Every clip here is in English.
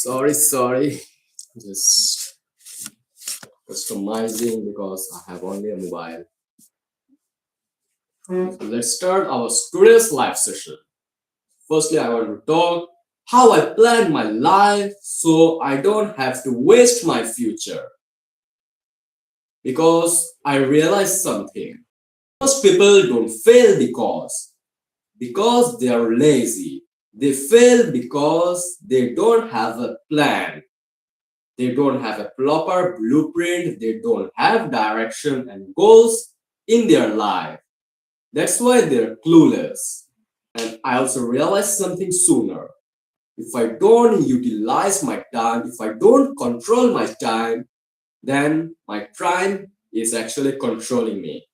Sorry. Just customizing because I have only a mobile. So let's start our today's live session. Firstly, I want to talk how I plan my life so I don't have to waste my future. Because I realized something. Most people don't fail because they are lazy. They fail because they don't have a plan. They don't have a proper blueprint, they don't have direction and goals in their life. That's why they're clueless. And I also realized something sooner. If I don't utilize my time, if I don't control my time, then my time is actually controlling me.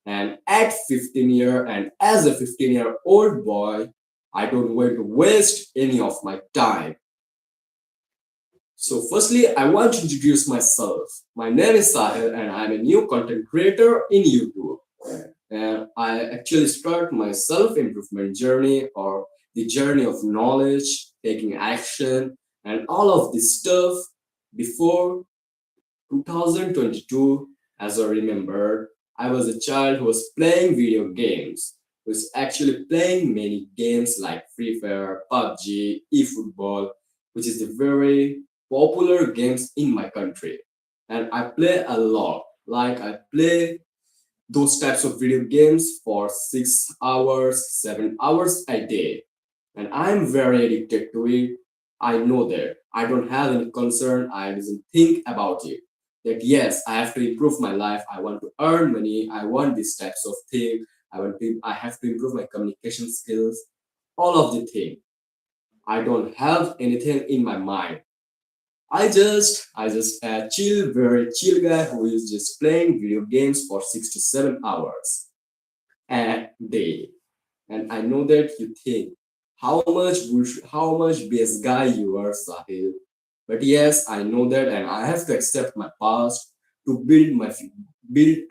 And at 15 and as a 15-year-old boy, I don't want to waste any of my time. So, firstly, I want to introduce myself. My name is Sahil, and I'm a new content creator in YouTube. And I actually start my self improvement journey or the journey of knowledge, taking action, and all of this stuff before 2022. As I remember, I was a child who was playing video games, who was actually playing many games like Free Fire, PUBG, eFootball, which is the very popular games in my country. And I play a lot. Like I play those types of video games for 6 hours, 7 hours a day. And I'm very addicted to it. I know that. I don't have any concern. I doesn't think about it. That yes, I have to improve my life. I want to earn money. I want these types of thing. I have to improve my communication skills. All of the thing. I don't have anything in my mind. I just chill, very chill guy who is just playing video games for 6 to 7 hours a day. And I know that you think how much BS guy you are, Sahil. But yes, I know that, and I have to accept my past to build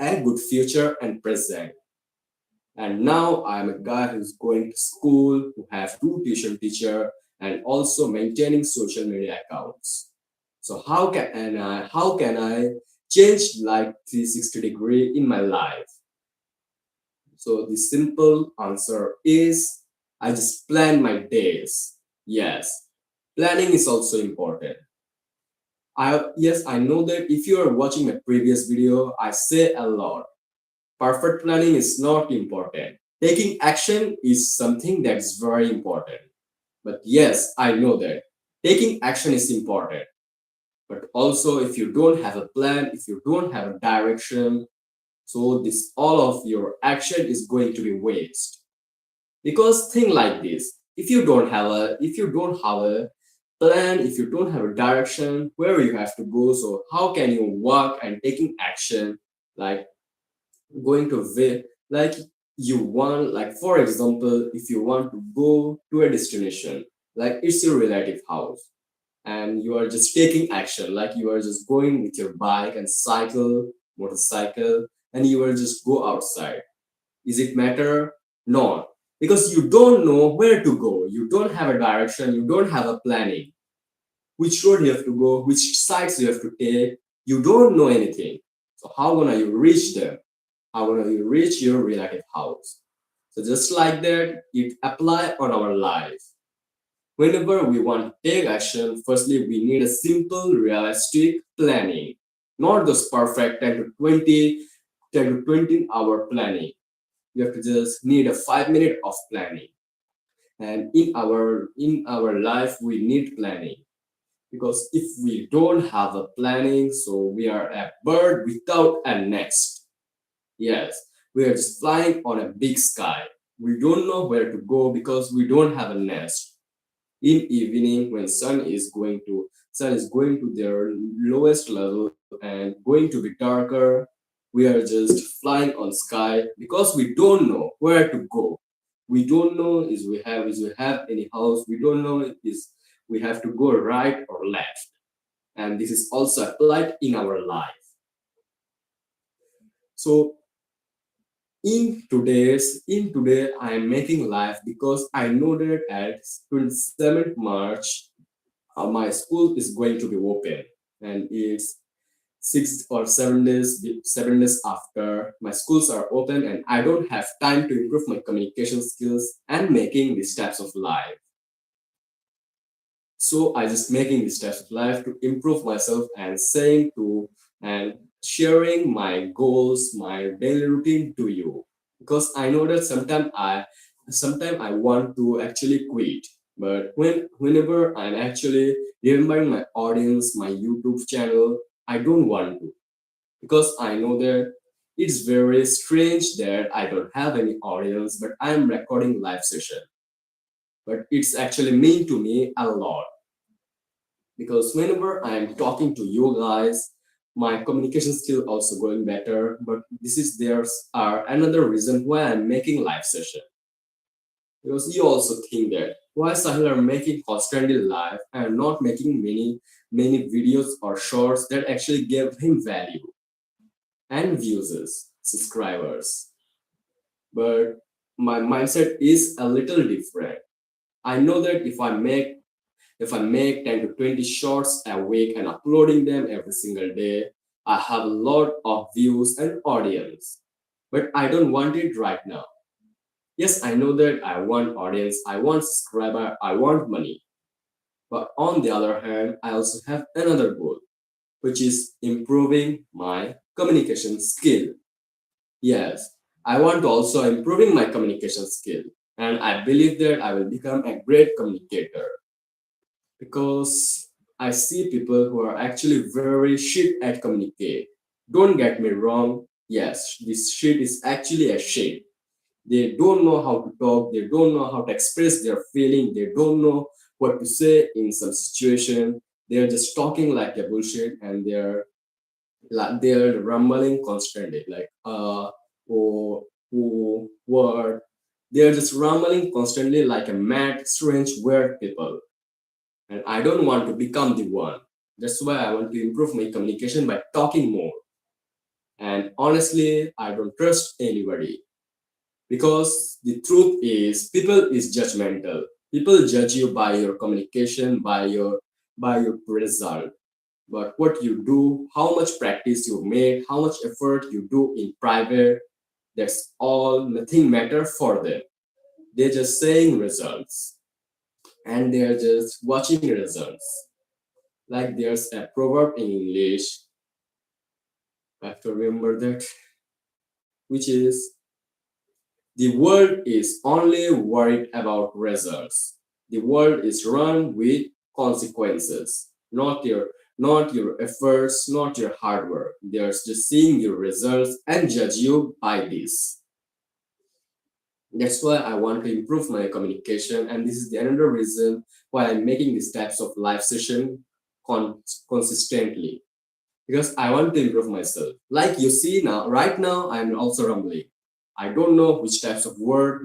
a good future and present. And now I'm a guy who's going to school, who have two tuition teacher, and also maintaining social media accounts. So how can I change like 360-degree in my life? So the simple answer is I just plan my days. Yes, planning is also important. I know that if you are watching my previous video, I say a lot. Perfect planning is not important. Taking action is something that's very important. But yes, I know that taking action is important. But also, if you don't have a plan, if you don't have a direction, so this all of your action is going to be waste. Because thing like this, if you don't have a plan, if you don't have a direction where you have to go, so how can you work and taking action like going to like you want, like for example, if you want to go to a destination, like it's your relative house, and you are just taking action, like you are just going with your bike and motorcycle, and you will just go outside. Is it matter? No, because you don't know where to go, you don't have a direction, you don't have a planning, which road you have to go, which sites you have to take, you don't know anything. So how gonna you reach them? How gonna you reach your relative house? So just like that, it apply on our life. Whenever we want to take action, firstly, we need a simple, realistic planning, not those perfect 10 to 20 hour planning. You have to just need a 5 minute of planning. And in our life, we need planning because if we don't have a planning, so we are a bird without a nest. Yes, we are just flying on a big sky. We don't know where to go because we don't have a nest. In evening when sun is going to their lowest level and going to be darker, we are just flying on sky because we don't know where to go. We don't know is we have any house. We don't know is we have to go right or left. And this is also applied in our life. So in today I am making life because I know that at 27th March my school is going to be open, and it's 6 or 7 days after my schools are open, and I don't have time to improve my communication skills and making these types of life. So I just making these types of life to improve myself and saying to and sharing my goals, my daily routine to you, because I know that sometimes I want to actually quit, but whenever I'm actually remembering my audience, my YouTube channel, I don't want to, because I know that it's very strange that I don't have any audience, but I'm recording live session. But it's actually mean to me a lot, because whenever I'm talking to you guys, my communication skill also going better. But this is there's are another reason why I'm making live session, because you also think that why Sahil are making constantly live and not making many videos or shorts that actually give him value and views, subscribers. But my mindset is a little different. I know that if I make 10 to 20 shorts a week and uploading them every single day, I have a lot of views and audience. But I don't want it right now. Yes, I know that I want audience, I want subscriber, I want money. But on the other hand, I also have another goal, which is improving my communication skill. Yes, I want to also improving my communication skill. And I believe that I will become a great communicator, because I see people who are actually very shit at communicate. Don't get me wrong. Yes, this shit is actually a shit. They don't know how to talk. They don't know how to express their feeling. They don't know what to say in some situation. They're just talking like a bullshit, and they're rumbling constantly, like what. They're just rumbling constantly like a mad, strange, weird people, and I don't want to become the one. That's why I want to improve my communication by talking more. And honestly, I don't trust anybody, because the truth is people is judgmental. People judge you by your communication, by your result. But what you do, how much practice you made, how much effort you do in private, that's all nothing matter for them. They're just saying results, and they're just watching results. Like there's a proverb in English, I have to remember that, which is the world is only worried about results. The world is run with consequences, not your efforts, not your hard work. They're just seeing your results and judge you by this. That's why I want to improve my communication, and this is the another reason why I'm making these types of live session consistently, because I want to improve myself. Like you see now, right now, I'm also rumbling. I don't know which types of word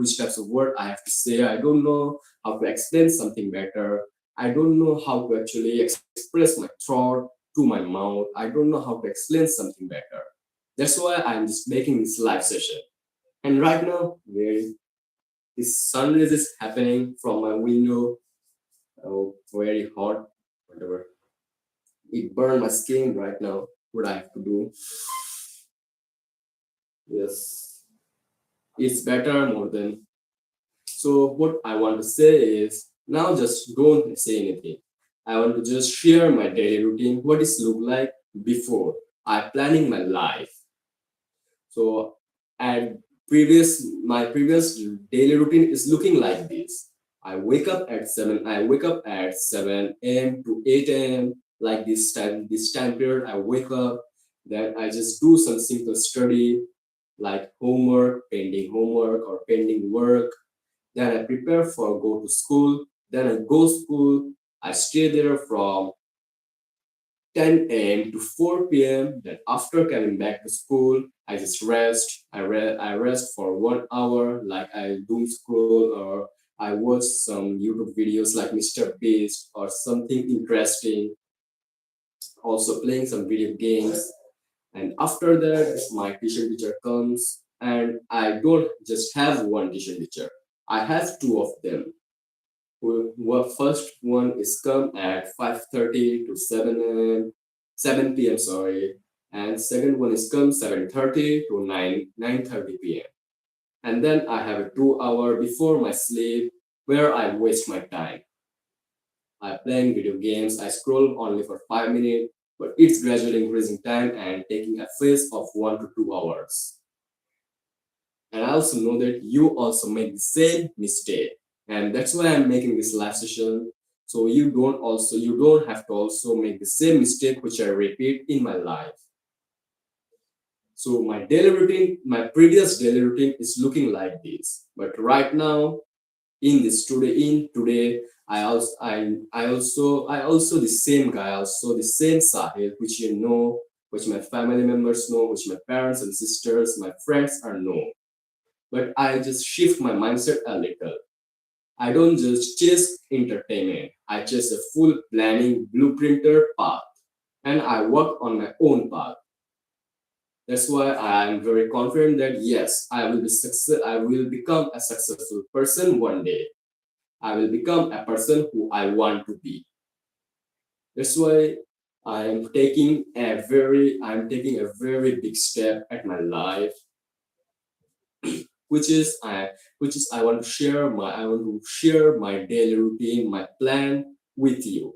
I have to say. I don't know how to explain something better. I don't know how to actually express my thought to my mouth. I don't know how to explain something better. That's why I'm just making this live session. And right now, where this sunrise is happening from my window, oh, very hot, whatever. It burned my skin right now. What I have to do? Yes, it's better more than. So what I want to say is now just don't say anything. I want to just share my daily routine, what it look like before I planning my life. So at my previous daily routine is looking like this. I wake up at 7 a.m. to 8 a.m. Like this time period I wake up, then I just do some simple study like homework or pending work. Then I prepare for go to school. Then I go school. I stay there from 10 a.m. to 4 p.m. Then after coming back to school, I just rest. I rest for 1 hour, like I doom scroll or I watch some YouTube videos like Mr. Beast or something interesting. Also playing some video games. And after that, my tuition teacher comes, and I don't just have one tuition teacher. I have two of them. First one is come at 5:30 to 7 p.m. Sorry, and second one is come 7:30 to 9:30 p.m. And then I have a 2 hour before my sleep where I waste my time. I playing video games. I scroll only for 5 minutes, but it's gradually increasing time and taking a phase of 1 to 2 hours. And I also know that you also make the same mistake, and that's why I'm making this live session. So you don't have to also make the same mistake which I repeat in my life. So my daily routine, my previous daily routine is looking like this, but right now in today I also the same guy, also the same Sahil, which you know, which my family members know, which my parents and sisters, my friends are know. But I just shift my mindset a little. I don't just chase entertainment. I chase a full planning blueprinter path, and I work on my own path. That's why I am very confident that yes, I will become a successful person one day. I will become a person who I want to be. That's why I'm taking a very big step at my life, which is I want to share my daily routine, my plan with you,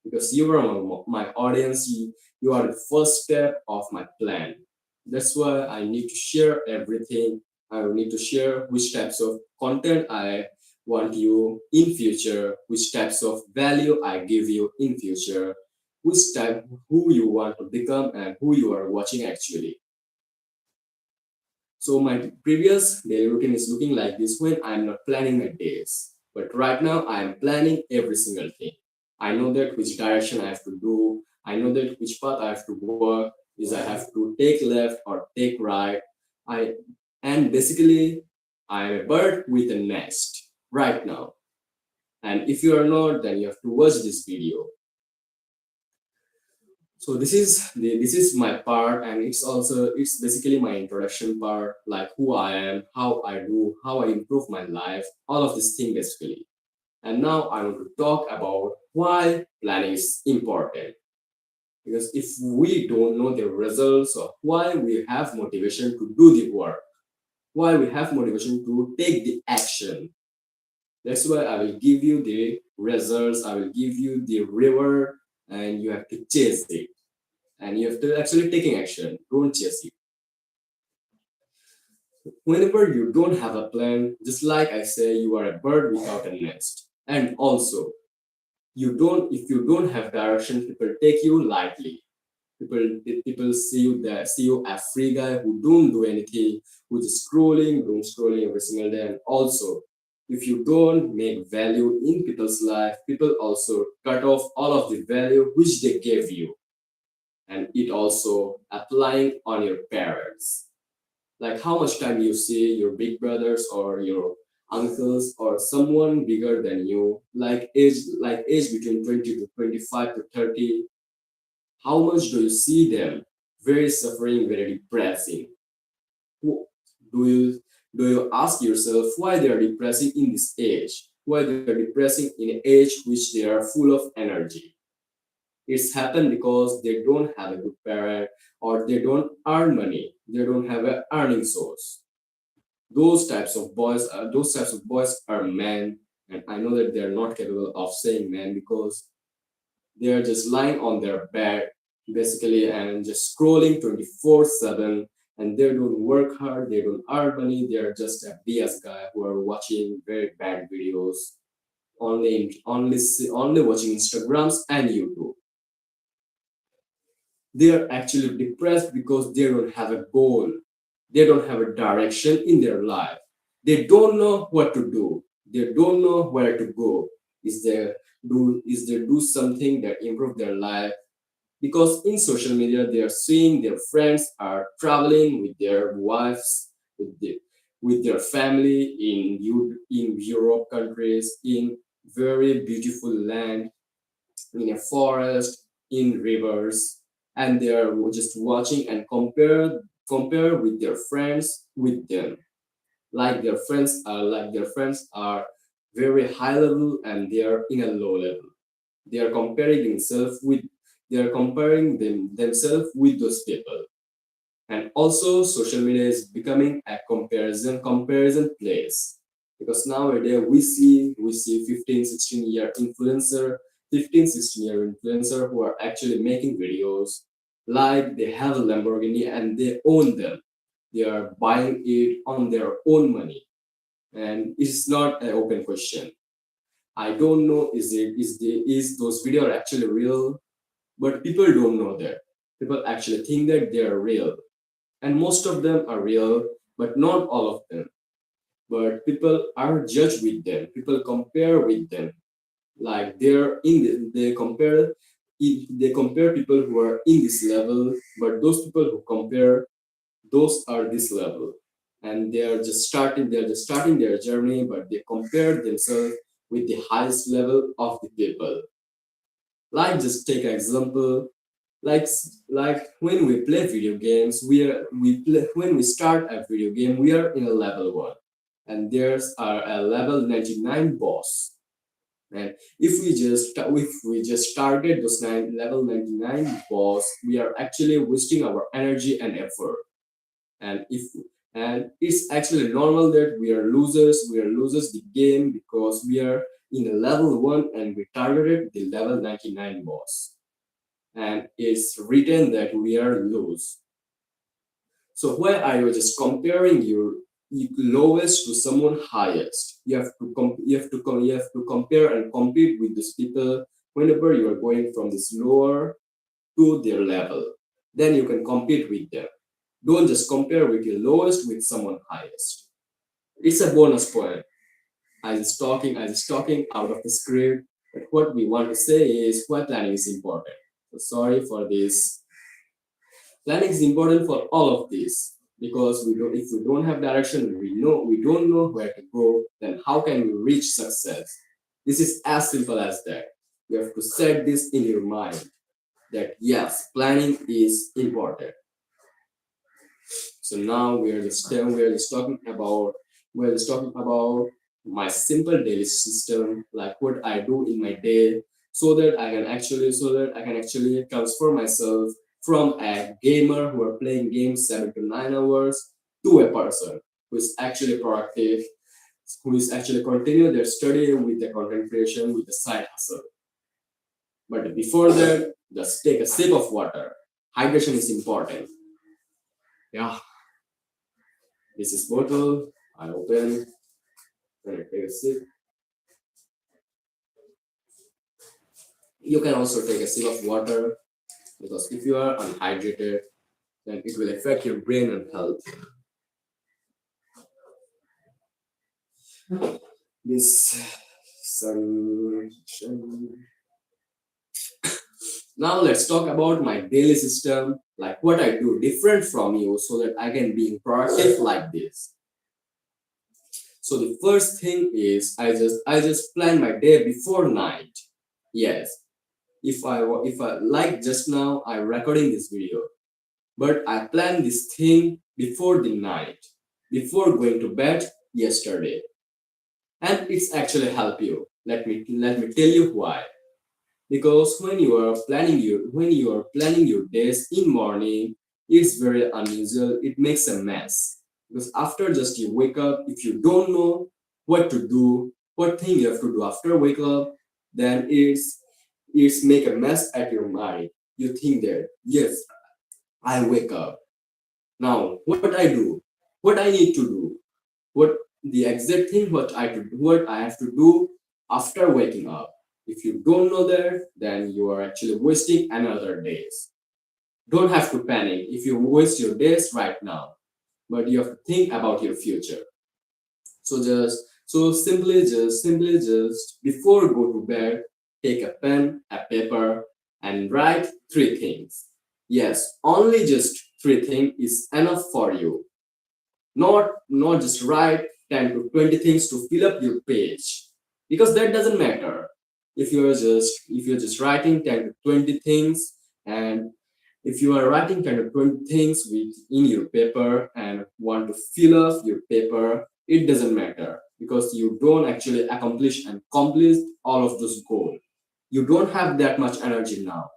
because you are my audience. You are the first step of my plan. That's why I need to share everything. I will need to share which types of content I want you in future, which types of value I give you in future, which type who you want to become and who you are watching actually. So my previous daily routine is looking like this when I'm not planning my days. But right now I am planning every single thing. I know that which direction I have to do. I know that which path I have to work. Is I have to take left or take right. I and basically I am a bird with a nest right now. And if you are not, then you have to watch this video. So this is my part, and it's basically my introduction part, like who I am, how I do, how I improve my life, all of this thing basically. And now I want to talk about why planning is important. Because if we don't know the results of why we have motivation to do the work, why we have motivation to take the action, that's why I will give you the results, I will give you the reward, and you have to chase it. And you have to actually taking action. Don't chase it. Whenever you don't have a plan, just like I say, you are a bird without a nest. And also, if you don't have direction, people take you lightly. People see you a free guy who don't do anything, who just doom scrolling every single day. And also, if you don't make value in people's life, people also cut off all of the value which they gave you. And it also applying on your parents, like how much time you see your big brothers or your uncles or someone bigger than you, like age between 20 to 25 to 30. How much do you see them very suffering, very depressing? Who- do you do you ask yourself why they are depressing in this age, why they are depressing in an age which they are full of energy? It's happened because they don't have a good parent, or they don't earn money, they don't have an earning source. Those types of boys are men, and I know that they're not capable of saying men because they're just lying on their bed basically and just scrolling 24/7, and they don't work hard, they don't earn money, they're just a BS guy who are watching very bad videos, only watching Instagrams and YouTube. They are actually depressed because they don't have a goal, they don't have a direction in their life, they don't know what to do, they don't know where to go. Is there do something that improve their life? Because in social media they are seeing their friends are traveling with their wives, with their family in Europe countries, in very beautiful land, in a forest, in rivers, and they are just watching and compare with their friends with them, like their friends are very high level and they are in a low level. They are comparing themselves with themselves with those people. And also social media is becoming a comparison place, because nowadays we see 15 16 year influencer who are actually making videos like they have a Lamborghini and they own them. They are buying it on their own money, and it's not an open question. I don't know is those videos actually real, but people don't know that. People actually think that they are real, and most of them are real, but not all of them. But people are judged with them. People compare with them, like they compare people who are in this level, but those people who compare, those are this level, and they're just starting their journey, but they compare themselves with the highest level of the people. Like, just take an example, like when we play video games, when we start a video game, we are in a level 1, and there's a level 99 boss. And if we just target those level 99 boss, we are actually wasting our energy and effort. And if and it's actually normal that we are losers the game, because we are in a level 1 and we targeted the level 99 boss, and it's written that we are lose. So where are you just comparing your lowest to someone highest? You have to compare and compete with these people whenever you are going from this lower to their level. Then you can compete with them. Don't just compare with your lowest with someone highest. It's a bonus point. I was talking out of the script, but what we want to say is why planning is important. So sorry for this. Planning is important for all of this, because if we don't have direction, we don't know where to go, then how can we reach success? This is as simple as that. You have to set this in your mind, that yes, planning is important. So now we're just talking about my simple daily system, like what I do in my day, so that I can actually transfer myself from a gamer who are playing games 7 to 9 hours to a person who is actually productive, who is actually continue their study with the content creation with the side hustle. But before that, just take a sip of water. Hydration is important. Yeah, this is bottle. I open and I take a sip. You can also take a sip of water, because if you are unhydrated, then it will affect your brain and health. This sun. Now let's talk about my daily system, like what I do different from you so that I can be productive like this. So the first thing is I just plan my day before night. Yes, if I like just now I recording this video, but I planned this thing before the night, before going to bed yesterday, and it's actually help you. Let me tell you why. Because when you are planning your days in morning, it's very unusual. It makes a mess, because after just you wake up, if you don't know what to do, what thing you have to do after wake up, then it's make a mess at your mind. You think that yes, I wake up now, what I do, what I need to do, what the exact thing what I have to do after waking up. If you don't know that, then you are actually wasting another days. Don't have to panic if you waste your days right now, but you have to think about your future. So simply just before go to bed, take a pen, a paper, and write three things. Yes, only just three things is enough for you. Not just write 10 to 20 things to fill up your page, because that doesn't matter. If you're just writing 10 to 20 things, and if you are writing 10 to 20 things in your paper and want to fill up your paper, it doesn't matter. because you don't actually accomplish and complete all of those goals. You don't have that much energy now.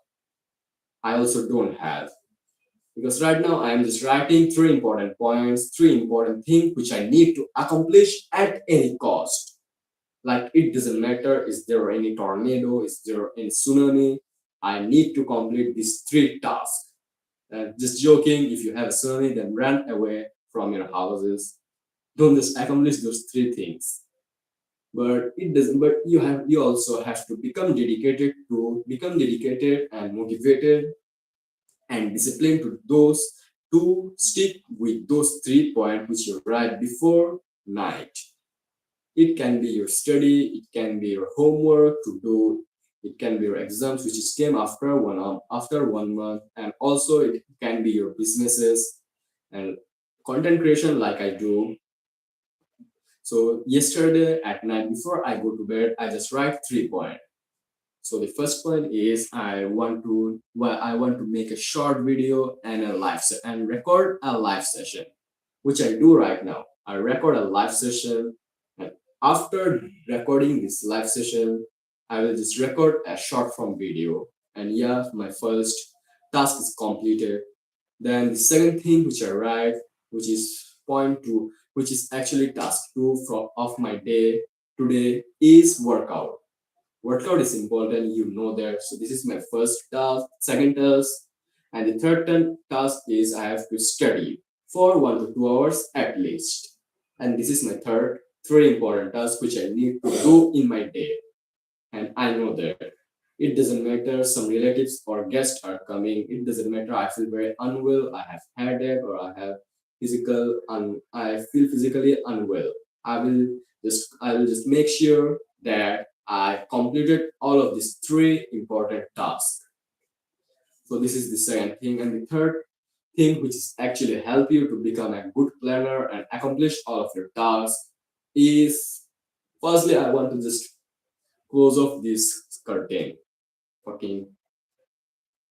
I also don't have. Because right now I am just writing three important points, three important things which I need to accomplish at any cost. Like it doesn't matter, is there any tornado, is there any tsunami? I need to complete these three tasks. Just joking, if you have a tsunami, then run away from your houses. Don't just accomplish those three things. But it doesn't. But you also have to become dedicated and motivated and disciplined to those to stick with those 3 points which you write before night. It can be your study, it can be your homework to do, it can be your exams which is came after 1 month, and also it can be your businesses and content creation like I do. So yesterday at night before I go to bed, I just write 3 points. So the first point is I want to make a short video and and record a live session, which I do right now. I record a live session, and after recording this live session, I will just record a short form video. And yeah, my first task is completed. Then the second thing which I write, which is point two, which is actually task two of my day today, is workout. Workout is important, you know that. So this is my first task, second task, and the task is I have to study for 1 to 2 hours at least. And this is my three important tasks which I need to do in my day. And I know that it doesn't matter some relatives or guests are coming. It doesn't matter I feel very unwell, I have headache, or I feel physically unwell. I will just make sure that I completed all of these three important tasks. So this is the second thing. And the third thing which is actually help you to become a good planner and accomplish all of your tasks is, firstly I want to just close off this curtain. Fucking,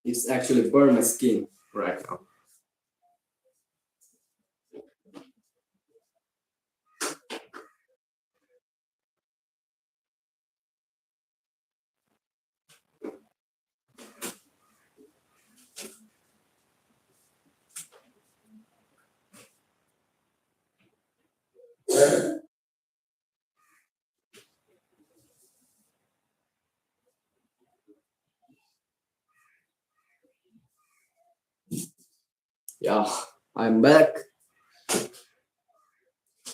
it's actually burn my skin right now. Yeah, I'm back.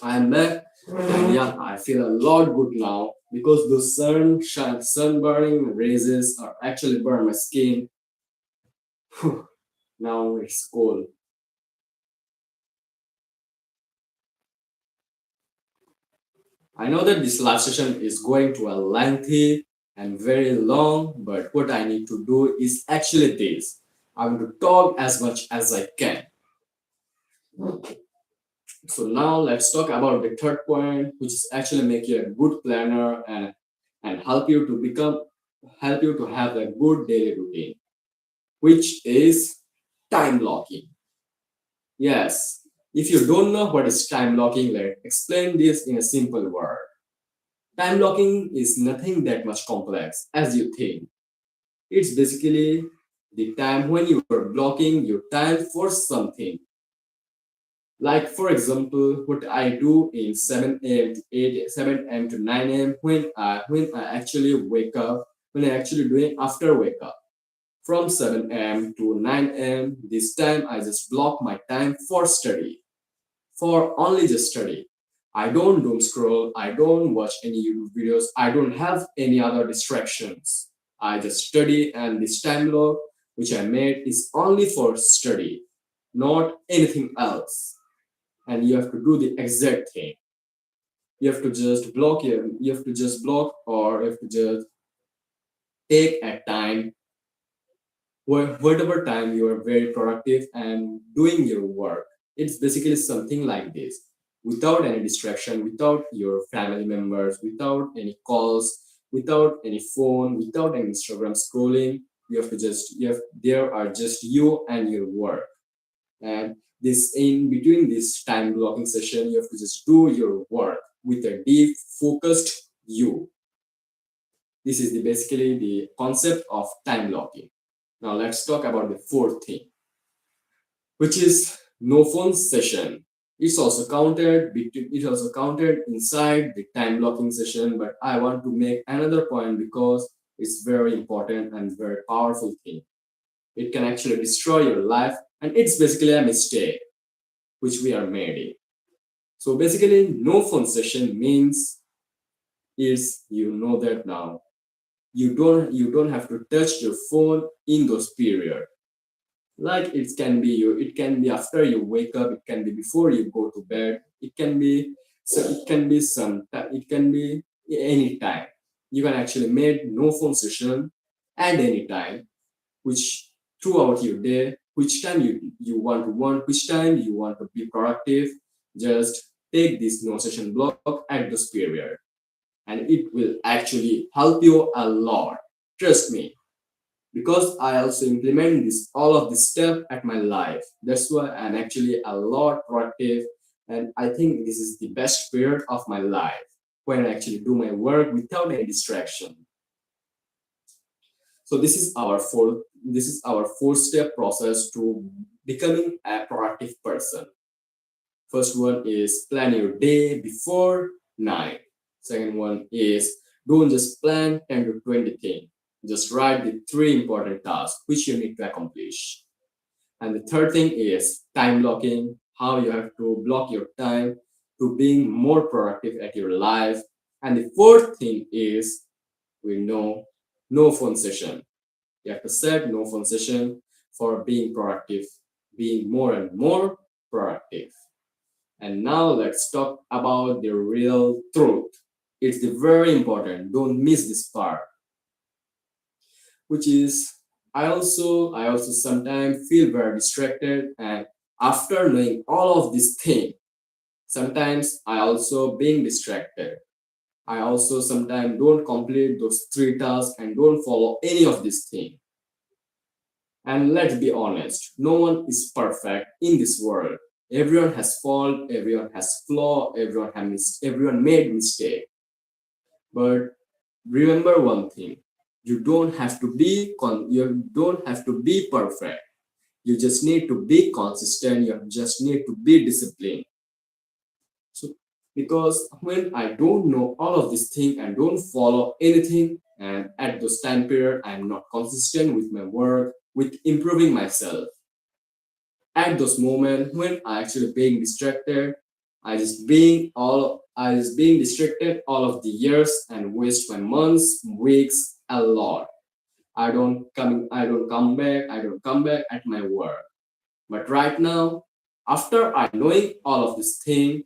I'm back. And yeah, I feel a lot good now because the sun burning rays are actually burn my skin. Now it's cold. I know that this live session is going to a lengthy and very long, but what I need to do is actually this. I want to talk as much as I can. So now let's talk about the third point, which is actually make you a good planner and help you to have a good daily routine, which is time blocking. Yes, if you don't know what is time blocking, let's explain this in a simple word. Time blocking is nothing that much complex as you think. It's basically the time when you are blocking your time for something. Like for example, what I do in 7 a.m. to 8 7 a.m. to 9 a.m. When I actually wake up, when I actually doing after wake up. From 7 a.m. to 9 a.m. this time I just block my time for study. For only just study. I don't doom scroll, I don't watch any YouTube videos, I don't have any other distractions. I just study, and this time block which I made is only for study, not anything else. And you have to do the exact thing. You have to just you have to just block, or you have to just take a time, whatever time you are very productive and doing your work. It's basically something like this, without any distraction, without your family members, without any calls, without any phone, without any Instagram scrolling. There are just you and your work. And this in between this time blocking session, you have to just do your work. with a deep focused you. This is basically the concept of time blocking. Now let's talk about the fourth thing, which is no phone session. It's also counted inside the time blocking session, but I want to make another point because it's very important and very powerful thing. It can actually destroy your life, and it's basically a mistake which we are made. So basically, no phone session means is you know that now you don't have to touch your phone in those period. Like it can be after you wake up, it can be before you go to bed, it can be any time. You can actually make no phone session at any time, which throughout your day, which time which time you want to be productive, just take this no session block at this period, and it will actually help you a lot. Trust me, because I also implement this all of this stuff at my life. That's why I'm actually a lot productive, and I think this is the best period of my life when I actually do my work without any distraction. So this is our four-step process to becoming a productive person. First one is plan your day before night. Second one is don't just plan 10 to 20 things. Just write the three important tasks which you need to accomplish. And the third thing is time blocking, how you have to block your time to being more productive at your life. And the fourth thing is we know no phone session. You have to set no phone session for being productive, being more and more productive. And now let's talk about the real truth. It's the very important. Don't miss this part, which is I also sometimes feel very distracted, and after knowing all of these things, sometimes I also being distracted. I also sometimes don't complete those three tasks and don't follow any of these things. And let's be honest, no one is perfect in this world. Everyone has fault, everyone has flaw, everyone made mistake. But remember one thing: you don't have to be perfect. You just need to be consistent. You just need to be disciplined. So because when I don't know all of these things and don't follow anything, and at those time period I'm not consistent with my work, with improving myself. At those moments when I actually being distracted, I just being distracted all of the years and waste my months, weeks a lot. I don't come back at my work. But right now, after I knowing all of this thing,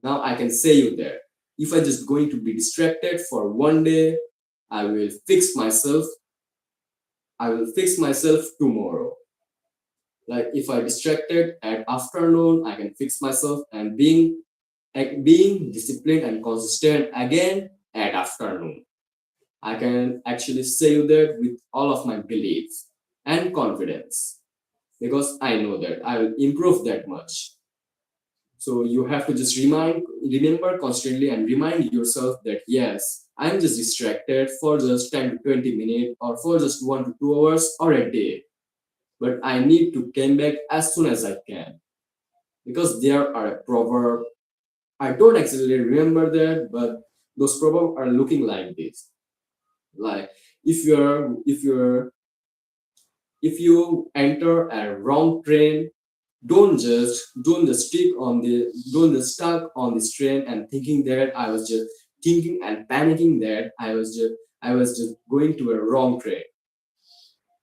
now I can say you that if I just going to be distracted for one day, I will fix myself. I will fix myself tomorrow. Like if I distracted at afternoon, I can fix myself and being disciplined and consistent again at afternoon. I can actually say that with all of my beliefs and confidence because I know that I will improve that much. So you have to just remember constantly and remind yourself that yes, I'm just distracted for just 10 to 20 minutes or for just 1 to 2 hours or a day. But I need to come back as soon as I can. Because there are a proverb. I don't exactly remember that, but those proverbs are looking like this. Like if you enter a wrong train, don't just don't just stuck on this train and thinking that I was just thinking and panicking that I was just going to a wrong train.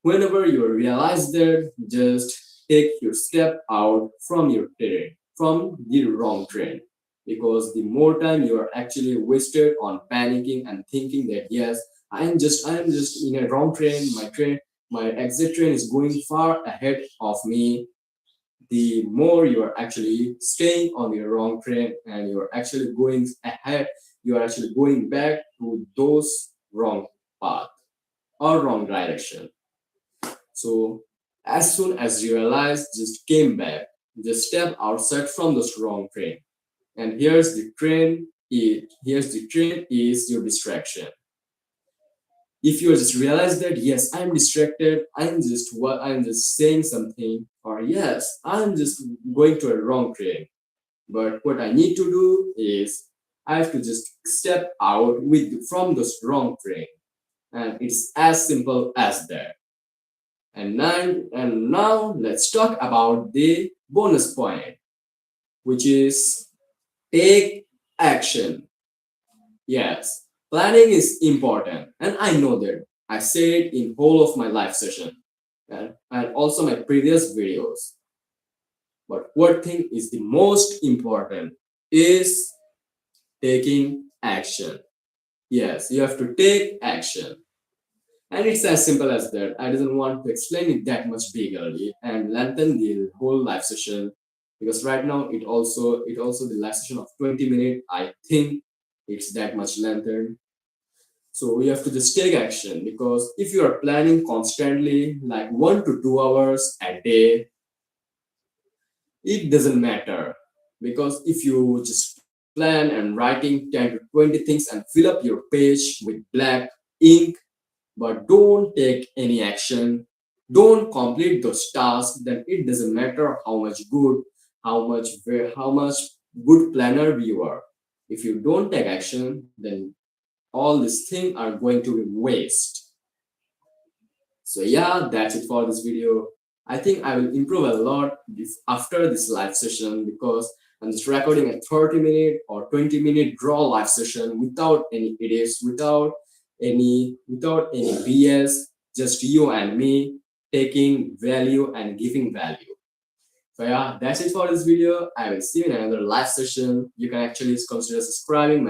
Whenever you realize that, just take your step out from your train, from the wrong train. Because the more time you are actually wasted on panicking and thinking that yes, I am just in a wrong train, my exit train is going far ahead of me, the more you are actually staying on the wrong train and you're actually going ahead, you are actually going back to those wrong path or wrong direction. So as soon as you realize, just came back, just step outside from this wrong train. And here's the train. here's the trend is your distraction. If you just realize that yes, I'm distracted, I'm just saying something, or yes, I'm just going to a wrong train. But what I need to do is I have to just step out with from this wrong train. And it's as simple as that. And now let's talk about the bonus point, which is take action. Yes, planning is important, and I know that. I say it in whole of my live session and also my previous videos. But what thing is the most important is taking action. Yes, you have to take action. And it's as simple as that. I didn't want to explain it that much bigly and lengthen the whole live session because right now it also the live session of 20 minutes. I think it's that much lengthened. So we have to just take action because if you are planning constantly, like 1 to 2 hours a day, it doesn't matter. Because if you just plan and writing 10 to 20 things and fill up your page with black ink, but don't take any action, don't complete those tasks, then it doesn't matter how much good, how much good planner you are. If you don't take action, then all these things are going to be waste. So yeah, that's it for this video. I think I will improve a lot after this live session because I'm just recording a 30-minute or 20-minute draw live session without any edits, without any BS, just you and me taking value and giving value. So yeah, that's it for this video. I will see you in another live session. You can actually consider subscribing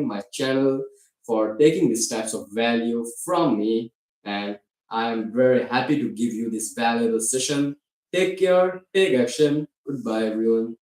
my channel for taking these types of value from me. And I'm very happy to give you this valuable session. Take care, take action. Goodbye, everyone.